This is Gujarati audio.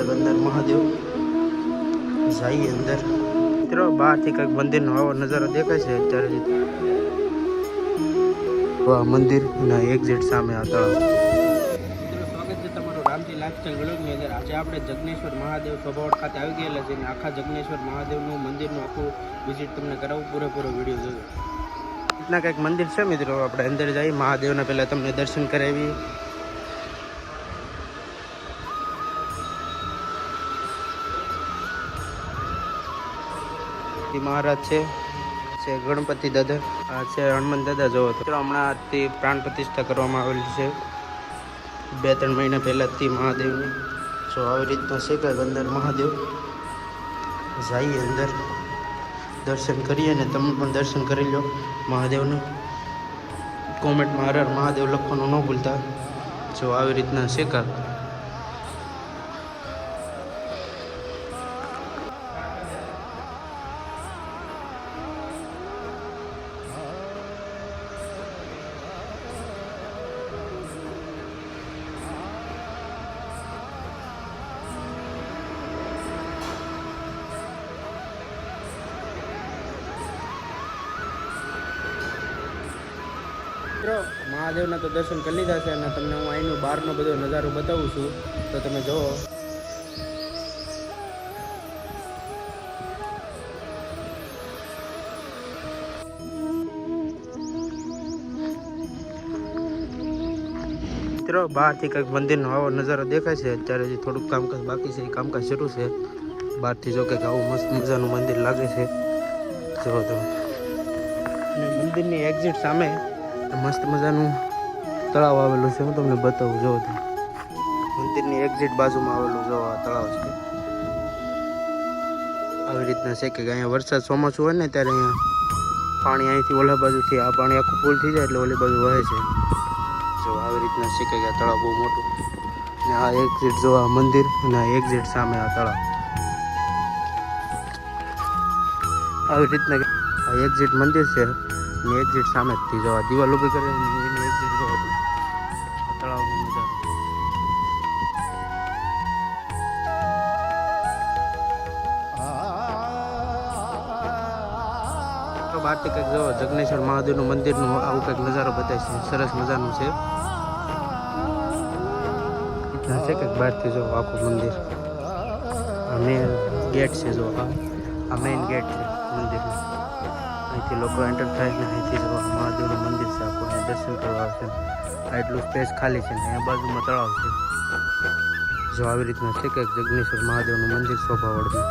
અંદર મહાદેવ જઈએ અંદર મિત્રો બહારથી કંઈક મંદિરનો આવો નજારો દેખાય છે અત્યારે મંદિર ના એક્ઝેક્ટ સામે આ તળાવ. સ્વાગત છે તમારું રામજી લાઈફસ્ટાઈલ વ્લોગની અંદર. આજે આપણે જગનેશ્વર મહાદેવ સભાવડ ખાતે આવી ગયેલા છે અને આખા જગનેશ્વર મહાદેવનું મંદિરનું આખું વિઝિટ તમને કરાવું, પૂરેપૂરો વિડીયો જોયો. રીતના કંઈક મંદિર છે મિત્રો, આપણે અંદર જઈએ મહાદેવના પહેલાં તમને દર્શન કરાવી. મહારાજ છે ગણપતિ દાદા, આ છે હનુમાન દાદા. જોવો તો હમણાં આજથી પ્રાણ પ્રતિષ્ઠા કરવામાં આવેલી છે 2-3 મહિના પહેલાંથી મહાદેવની. જો આવી રીતના છે કંઈક અંદર મહાદેવ. જઈએ અંદર દર્શન કરીએ ને તમે પણ દર્શન કરી લો મહાદેવનું. કોમેન્ટમાં હર હર મહાદેવ લખવાનું ન ભૂલતા. જો આવી રીતના છે કાંક. મહાદેવના તો દર્શન કરી લીધા છે અને તમને હું અહીંનો બહારનો બધો નજારો બતાવું છું, તો તમે જુઓ. મિત્રો બહારથી કંઈક મંદિરનો આવો નજારો દેખાય છે અત્યારે. હજી થોડુંક કામકાજ બાકી છે, એ કામકાજ શરૂ છે. બહારથી જો કંઈક આવું મસ્ત મજાનું મંદિર લાગે છે. જુઓ તો અને મંદિરની એક્ઝિટ સામે મસ્ત મજાનું તળાવ આવેલું છે. હું તમને બતાવું. જોવો તો મંદિરની એક્ઝિટ બાજુમાં આવેલું જો આ તળાવ છે. આવી રીતના છે કે અહીંયા વરસાદ ચોમાસું હોય ને ત્યારે અહીંયા પાણી અહીંથી ઓલા બાજુથી આ પાણી આખું ફૂલ થઈ જાય એટલે ઓલી બાજુ વહે છે. જો આવી રીતના છે કે આ તળાવ બહુ મોટું. ને આ એક્ઝિટ જો આ મંદિર અને આ એક્ઝિટ સામે આ તળાવ. આવી રીતના આ એક્ઝિટ મંદિર છે ને એક્ઝિટ સામે જ થી જો આ દિવાલ ઊભી કરે એની એક્ઝિટ જો હતું તળાવની નજારો. તો બહારથી કંઈક જો જગનેશ્વર મહાદેવનું મંદિરનું આવું કંઈક નજારો બતાવે છે. સરસ મજાનું છે. રીતના છે કંઈક બહારથી જો આખું મંદિર. આ મેન ગેટ છે. જો આ મેઇન ગેટ છે મંદિરનું. અહીંથી લોકો એન્ટર થાય ને અહીંથી જો મહાદેવનું મંદિર છે આખું. અહીંયા દર્શન કરવા આવશે. આ એટલું સ્પેસ ખાલી છે ને અહીંયા બાજુમાં તળાવ છે. જો આવી રીતના છે કે જગનેશ્વર મહાદેવનું મંદિર શોભાવડનું.